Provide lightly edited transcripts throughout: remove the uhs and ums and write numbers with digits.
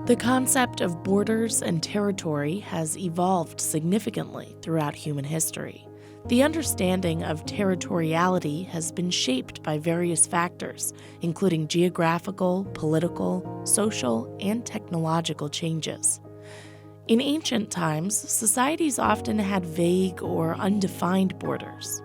The concept of borders and territory has evolved significantly throughout human history. The understanding of territoriality has been shaped by various factors, including geographical, political, social, and technological changes. In ancient times, societies often had vague or undefined borders.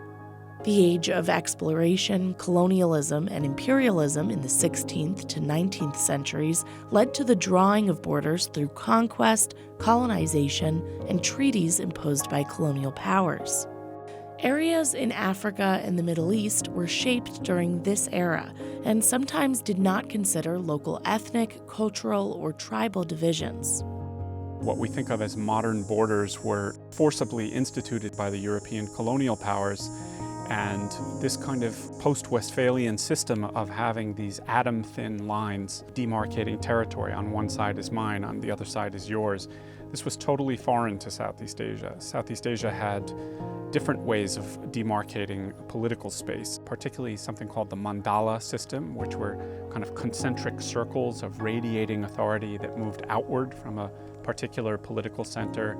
The age of exploration, colonialism, and imperialism in the 16th to 19th centuries led to the drawing of borders through conquest, colonization, and treaties imposed by colonial powers. Areas in Africa and the Middle East were shaped during this era and sometimes did not consider local ethnic, cultural, or tribal divisions. What we think of as modern borders were forcibly instituted by the European colonial powers, and this kind of post-Westphalian system of having these atom-thin lines demarcating territory. On one side is mine, on the other side is yours. This was totally foreign to Southeast Asia. Southeast Asia had different ways of demarcating political space, particularly something called the mandala system, which were kind of concentric circles of radiating authority that moved outward from a particular political center.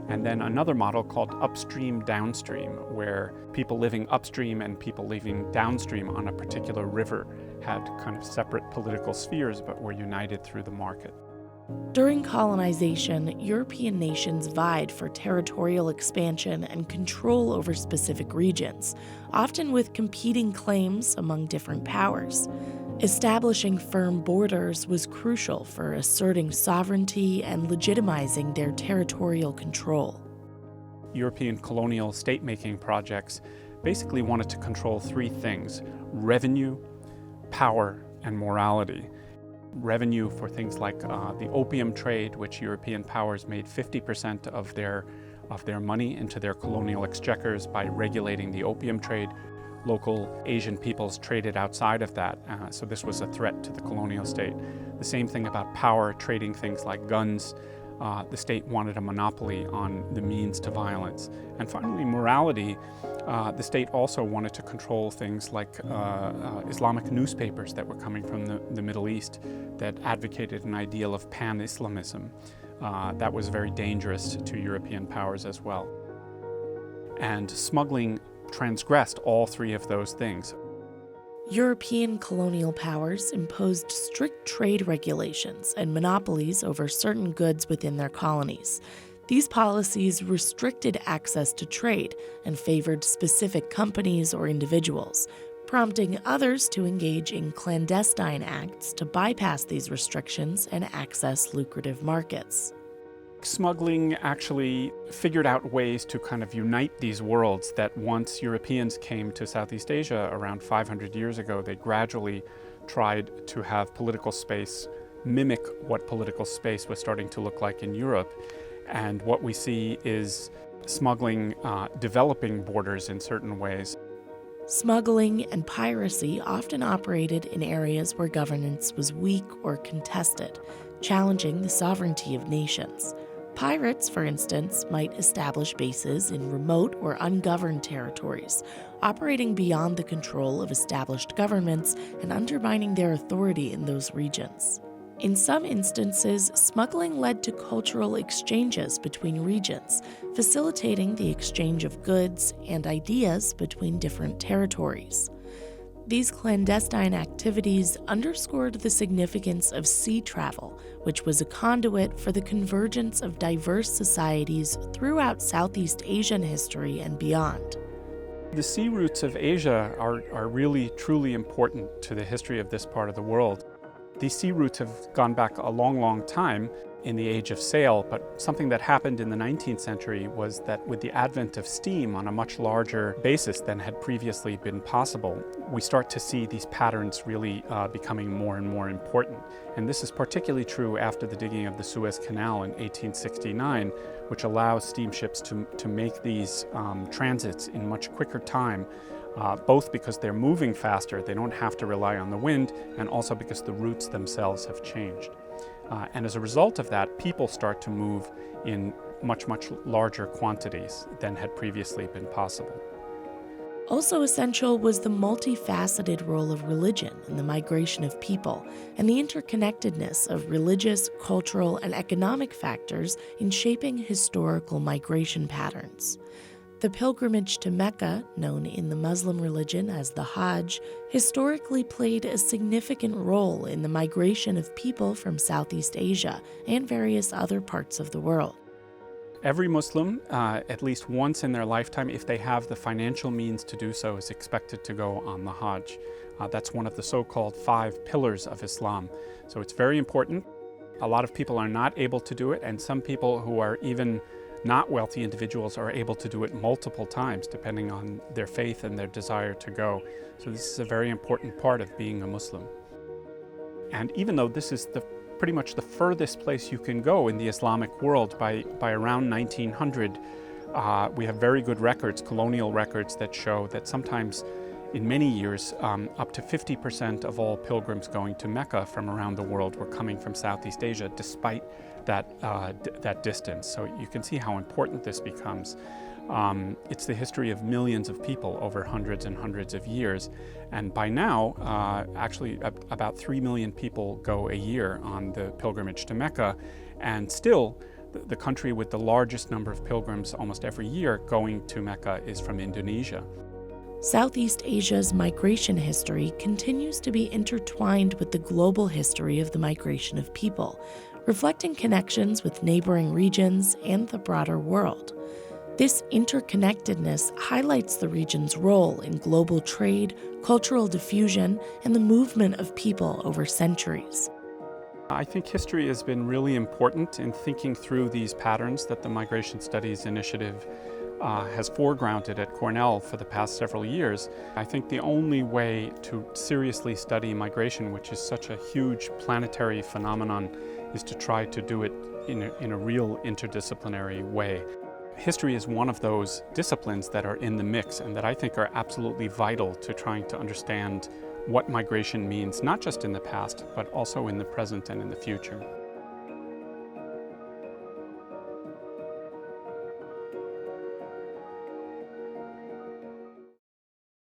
And then another model called upstream-downstream, where people living upstream and people living downstream on a particular river had kind of separate political spheres but were united through the market. During colonization, European nations vied for territorial expansion and control over specific regions, often with competing claims among different powers. Establishing firm borders was crucial for asserting sovereignty and legitimizing their territorial control. European colonial state-making projects basically wanted to control three things: revenue, power, and morality. Revenue for things like the opium trade, which European powers made 50% of their money into their colonial exchequers by regulating the opium trade. Local Asian peoples traded outside of that, so this was a threat to the colonial state. The same thing about power, trading things like guns. The state wanted a monopoly on the means to violence. And finally, morality. The state also wanted to control things like Islamic newspapers that were coming from the Middle East that advocated an ideal of pan-Islamism. That was very dangerous to European powers as well. And smuggling transgressed all three of those things. European colonial powers imposed strict trade regulations and monopolies over certain goods within their colonies. These policies restricted access to trade and favored specific companies or individuals, prompting others to engage in clandestine acts to bypass these restrictions and access lucrative markets. Smuggling actually figured out ways to kind of unite these worlds that once Europeans came to Southeast Asia around 500 years ago, they gradually tried to have political space mimic what political space was starting to look like in Europe. And what we see is smuggling developing borders in certain ways. Smuggling and piracy often operated in areas where governance was weak or contested, challenging the sovereignty of nations. Pirates, for instance, might establish bases in remote or ungoverned territories, operating beyond the control of established governments and undermining their authority in those regions. In some instances, smuggling led to cultural exchanges between regions, facilitating the exchange of goods and ideas between different territories. These clandestine activities underscored the significance of sea travel, which was a conduit for the convergence of diverse societies throughout Southeast Asian history and beyond. The sea routes of Asia are really, truly important to the history of this part of the world. These sea routes have gone back a long, long time in the age of sail, but something that happened in the 19th century was that with the advent of steam on a much larger basis than had previously been possible, we start to see these patterns really becoming more and more important. And this is particularly true after the digging of the Suez Canal in 1869, which allows steamships to make these transits in much quicker time, both because they're moving faster, they don't have to rely on the wind, and also because the routes themselves have changed. And as a result of that, people start to move in much, much larger quantities than had previously been possible. Also essential was the multifaceted role of religion in the migration of people and the interconnectedness of religious, cultural, and economic factors in shaping historical migration patterns. The pilgrimage to Mecca, known in the Muslim religion as the Hajj, historically played a significant role in the migration of people from Southeast Asia and various other parts of the world. Every Muslim, at least once in their lifetime, if they have the financial means to do so, is expected to go on the Hajj. That's one of the so-called 5 pillars of Islam. So it's very important. A lot of people are not able to do it, and some people who are even not wealthy individuals are able to do it multiple times, depending on their faith and their desire to go. So this is a very important part of being a Muslim. And even though this is pretty much the furthest place you can go in the Islamic world, by around 1900, we have very good records, colonial records, that show that sometimes in many years, up to 50% of all pilgrims going to Mecca from around the world were coming from Southeast Asia, despite that distance. So you can see how important this becomes. It's the history of millions of people over hundreds and hundreds of years. And by now, actually about 3 million people go a year on the pilgrimage to Mecca. And still, the country with the largest number of pilgrims almost every year going to Mecca is from Indonesia. Southeast Asia's migration history continues to be intertwined with the global history of the migration of people, reflecting connections with neighboring regions and the broader world. This interconnectedness highlights the region's role in global trade, cultural diffusion, and the movement of people over centuries. I think history has been really important in thinking through these patterns that the Migration Studies Initiative has foregrounded at Cornell for the past several years. I think the only way to seriously study migration, which is such a huge planetary phenomenon, is to try to do it in a real interdisciplinary way. History is one of those disciplines that are in the mix and that I think are absolutely vital to trying to understand what migration means, not just in the past, but also in the present and in the future.